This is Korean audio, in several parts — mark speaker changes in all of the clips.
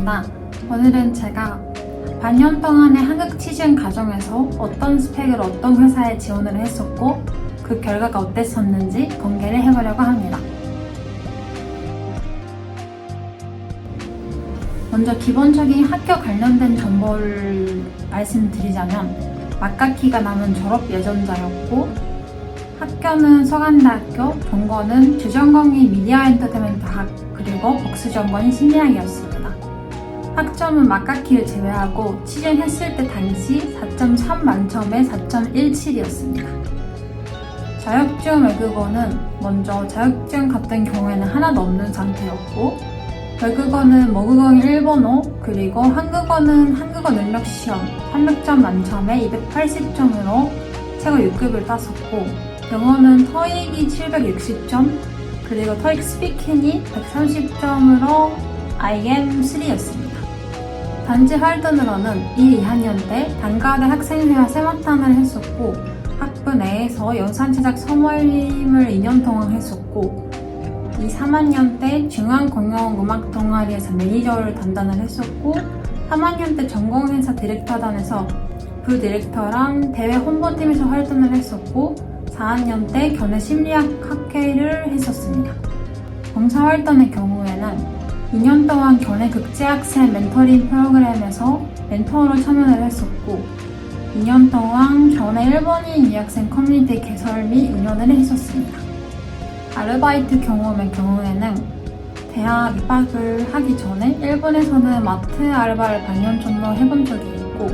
Speaker 1: 반갑습니다. 오늘은 제가 반년 동안의 한국 취준 과정에서 어떤 스펙을 어떤 회사에 지원을 했었고 그 결과가 어땠었는지 공개를 해보려고 합니다. 먼저 기본적인 학교 관련된 정보를 말씀드리자면 막각기가 남은 졸업 예정자였고 학교는 서강대학교, 전공은 주전공이 미디어 엔터테인먼트 학, 그리고 복수 전공이 심리학이었습니다. 학점은 막각기를 제외하고 취준했을 때 당시 4.3 만점에 4.17이었습니다. 자격증 외국어는 먼저 자격증 같은 경우에는 하나도 없는 상태였고 외국어는 모국어는 일본어, 그리고 한국어는 한국어 능력 시험 300점 만점에 280점으로 최고 6급을 땄었고 영어는 토익이 760점, 그리고 토익 스피킹이 130점으로 IM3였습니다. 단지 활동으로는 1, 2학년 때 단과대 학생회와 세마탄을 했었고 학부 내에서 영상 제작 소모임을 2년 동안 했었고 2, 3학년 때 중앙공영음악 동아리에서 매니저를 담당을 했었고 3학년 때 전공회사 디렉터단에서 부디렉터랑 대회 홍보팀에서 활동을 했었고 4학년 때 견해 심리학 학회를 했었습니다. 봉사활동의 경우에는 2년 동안 견해 국제학생 멘토링 프로그램에서 멘토로 참여를 했었고 2년 동안 견해 일본인 유학생 커뮤니티 개설 및 운영을 했었습니다. 아르바이트 경험의 대학 입학을 하기 전에 일본에서는 마트 알바를 반년 정도 해본 적이 있고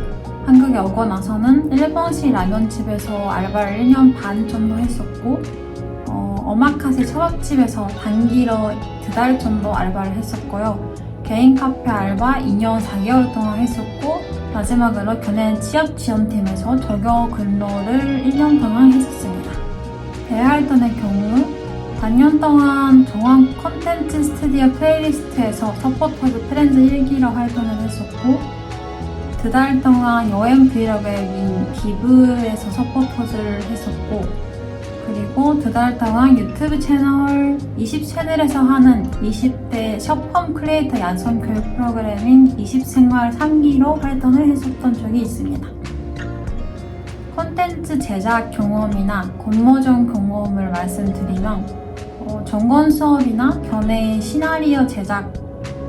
Speaker 1: 한국에 오고 나서는 일본식 라면집에서 알바를 1년 반 정도 했었고 오마카세 초밥집에서 단기로 2달 정도 알바를 했었고요. 개인 카페 알바 2년 4개월 동안 했었고 마지막으로 견해 취업지원팀에서 조교 근로를 1년 동안 했었습니다. 대활동의 경우 반년 동안 정황 콘텐츠 스튜디오 플레이리스트에서 서포터즈 프렌즈 1기로 활동을 했었고 2달 동안 여행 브이로그에 민 기브에서 서포터즈를 했었고 그리고 2달 동안 유튜브 채널 20채널에서 하는 20대 숏폼 크리에이터 양성 교육 프로그램인 20생활 3기로 활동을 했었던 적이 있습니다. 콘텐츠 제작 경험이나 공모전 경험을 말씀드리면 전공 수업이나 견해 시나리오 제작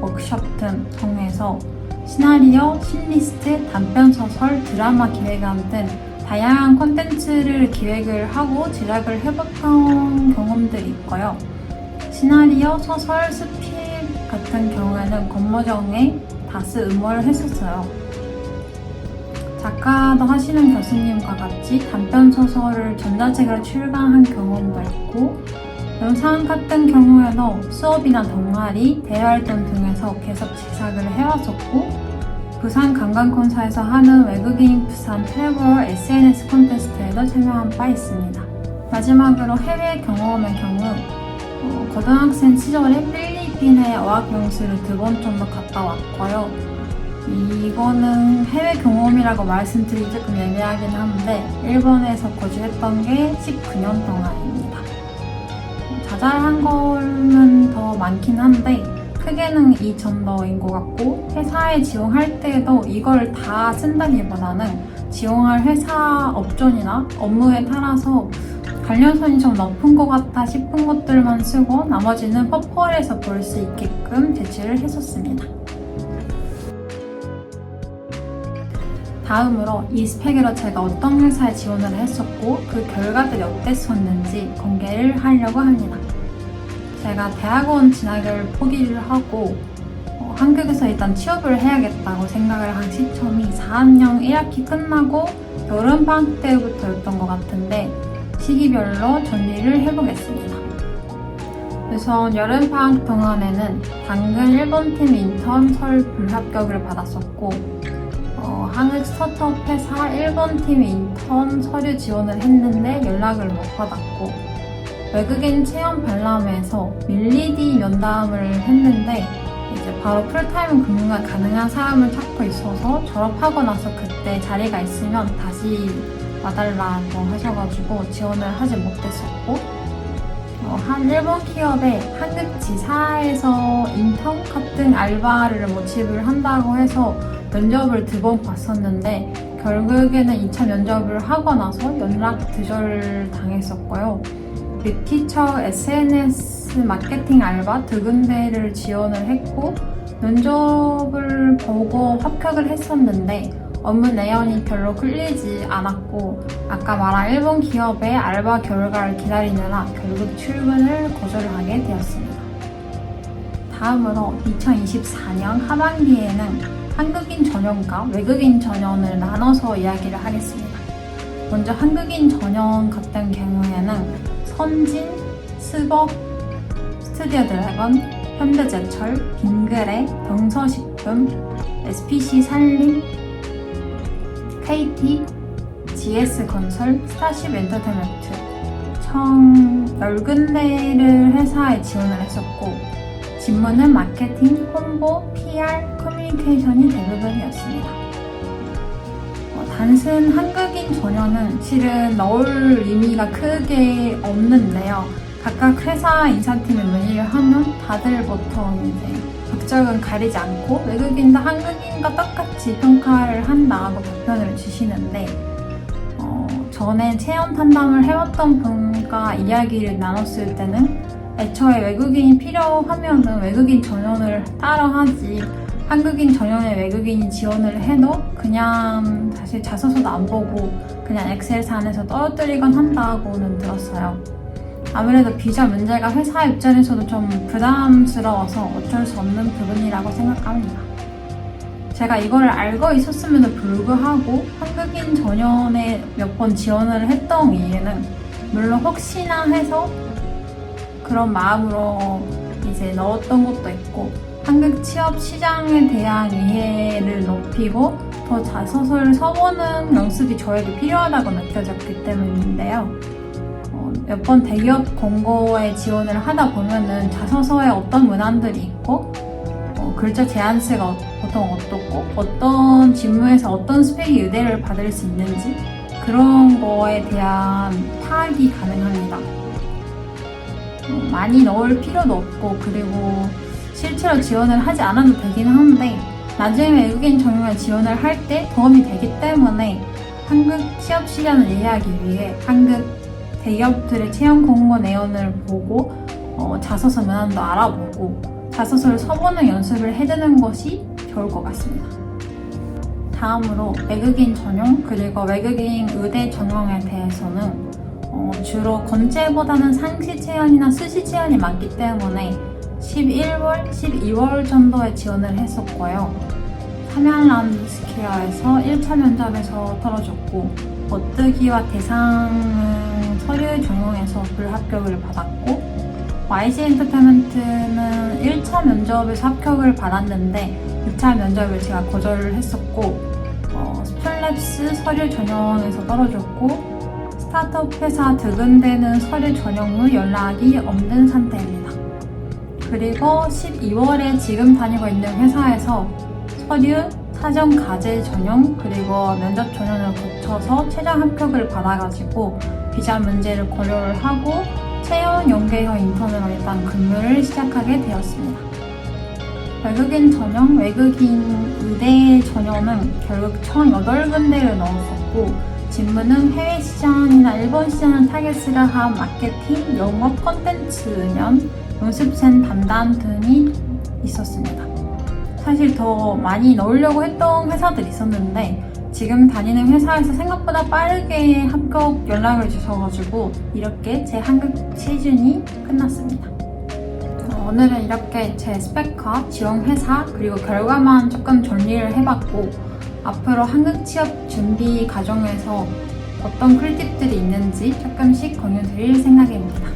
Speaker 1: 워크숍 등 통해서 시나리오, 심리스트, 단편소설, 드라마 기획안 등 다양한 콘텐츠를 기획을 하고 제작을 해봤던 경험들이 있고요. 시나리오, 소설, 스필 같은 경우에는 공모전에 다수 응모를 했었어요. 작가도 하시는 교수님과 같이 단편소설을 전자책으로 출간한 경험도 있고 영상 같은 경우에는 수업이나 동아리, 대활동 등에서 계속 제작을 해왔었고 부산 관광콘사에서 하는 외국인 부산 트래블 SNS 콘테스트에도 참여한 바 있습니다. 마지막으로 해외 경험의 경우 고등학생 시절에 필리핀에 어학연수를 2번 정도 갔다 왔고요. 이거는 해외 경험이라고 말씀드리기 조금 애매하긴 한데 일본에서 거주했던 게 19년 동안입니다. 자잘한 거는 더 많긴 한데 크게는 이 정도인 것 같고 회사에 지원할 때도 이걸 다 쓴다기보다는 지원할 회사 업종이나 업무에 따라서 관련성이 좀 높은 것 같다 싶은 것들만 쓰고 나머지는 포털에서 볼 수 있게끔 제출을 했었습니다. 다음으로 이 스펙으로 제가 어떤 회사에 지원을 했었고 그 결과들이 어땠었는지 공개를 하려고 합니다. 제가 대학원 진학을 포기를 하고 한국에서 일단 취업을 해야겠다고 생각을 한 시점이 4학년 1학기 끝나고 여름방학 때부터였던 것 같은데 시기별로 정리를 해보겠습니다. 우선 여름방학 동안에는 당근 일본팀 인턴 설 불합격을 받았었고 한국 스타트업 회사 일본팀 인턴 서류 지원을 했는데 연락을 못 받았고 외국인 체험 박람회에서 밀리디 면담을 했는데 이제 바로 풀타임 근무가 가능한 사람을 찾고 있어서 졸업하고 나서 그때 자리가 있으면 다시 와달라고 하셔가지고 지원을 하지 못했었고 한 일본 기업의 한국 지사에서 인턴 같은 알바를 모집을 한다고 해서 면접을 2번 봤었는데 결국에는 2차 면접을 하고 나서 연락 두절 당했었고요. 뷰티처 SNS 마케팅 알바 2군데를 지원을 했고 면접을 보고 합격을 했었는데 업무 내용이 별로 끌리지 않았고 아까 말한 일본 기업의 알바 결과를 기다리느라 결국 출근을 거절하게 되었습니다. 다음으로 2024년 하반기에는 한국인 전형과 외국인 전형을 나눠서 이야기를 하겠습니다. 먼저 한국인 전형 같은 경우에는 선진, 스벅, 스튜디오 드래곤, 현대제철, 빙그레, 병서식품, SPC 산림, KT, GS건설, 스타쉽 엔터테인먼트 총 10군데를 회사에 지원을 했었고 직무는 마케팅, 홍보, PR, 커뮤니케이션이 대부분이었습니다. 단순 한국인 전형은 실은 넣을 의미가 크게 없는데요. 각각 회사 인사팀에 문의를 하면 다들 보통 이제 국적은 가리지 않고 외국인도 한국인과 똑같이 평가를 한다고 답변을 주시는데 전에 채용 판단을 해왔던 분과 이야기를 나눴을 때는 애초에 외국인이 필요하면은 외국인 전형을 따로 하지 한국인 전형에 외국인이 지원을 해도 그냥 사실 자소서도 안 보고 그냥 엑셀산에서 떨어뜨리곤 한다고는 들었어요. 아무래도 비자 문제가 회사 입장에서도 좀 부담스러워서 어쩔 수 없는 부분이라고 생각합니다. 제가 이걸 알고 있었음에도 불구하고 한국인 전형에 몇 번 지원을 했던 이유는 물론 혹시나 해서 그런 마음으로 이제 넣었던 것도 있고 한국 취업 시장에 대한 이해를 높이고 더 자소서를 써보는 연습이 저에게 필요하다고 느껴졌기 때문인데요. 몇 번 대기업 공고에 지원을 하다 보면은 자소서에 어떤 문항들이 있고 글자 제한수가 보통 어떻고 어떤 직무에서 어떤 스펙이 의대를 받을 수 있는지 그런 거에 대한 파악이 가능합니다. 많이 넣을 필요도 없고 그리고 실제로 지원을 하지 않아도 되긴 하는데 나중에 외국인 전형에 지원을 할 때 도움이 되기 때문에 한국 취업 시장을 이해하기 위해 한국 대기업들의 채용 공고 내용을 보고 자소서 문항도 알아보고 자소서를 써보는 연습을 해두는 것이 좋을 것 같습니다. 다음으로 외국인 전형 그리고 외국인 의대 전형에 대해서는 주로 건재보다는 상시 채용이나 수시 채용이 많기 때문에 11월, 12월 정도에 지원을 했었고요. 삼양라운드 스퀘어에서 1차 면접에서 떨어졌고 버뜨기와 대상은 서류 전형에서 불합격을 받았고 YG 엔터테인먼트는 1차 면접에서 합격을 받았는데 2차 면접을 제가 거절을 했었고 스플랩스 서류 전형에서 떨어졌고 스타트업 회사 2군데는 서류 전형 후 연락이 없는 상태입니다. 그리고 12월에 지금 다니고 있는 회사에서 서류, 사전 과제 전형, 그리고 면접 전형을 거쳐서 최종 합격을 받아가지고 비자 문제를 고려를 하고 채용 연계형 인턴으로 일단 근무를 시작하게 되었습니다. 외국인 전형, 외국인 의대 전형은 결국 총 8군데를 넣었었고 직무는 해외 시장이나 일본 시장을 타겟으로 한 마케팅, 영업, 콘텐츠 운영, 연습생 담당 등이 있었습니다. 사실 더 많이 넣으려고 했던 회사들이 있었는데 지금 다니는 회사에서 생각보다 빠르게 합격 연락을 주셔가지고 이렇게 제 한국 시즌이 끝났습니다. 오늘은 이렇게 제 스펙과 지원 회사 그리고 결과만 조금 정리를 해봤고 앞으로 한국 취업 준비 과정에서 어떤 꿀팁들이 있는지 조금씩 공유드릴 생각입니다.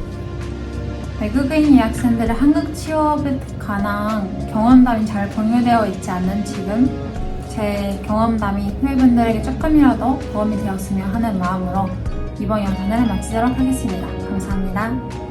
Speaker 1: 외국인 유학생들의 한국 취업에 관한 경험담이 잘 공유되어 있지 않는 지금 제 경험담이 후배분들에게 조금이라도 도움이 되었으면 하는 마음으로 이번 영상을 마치도록 하겠습니다. 감사합니다.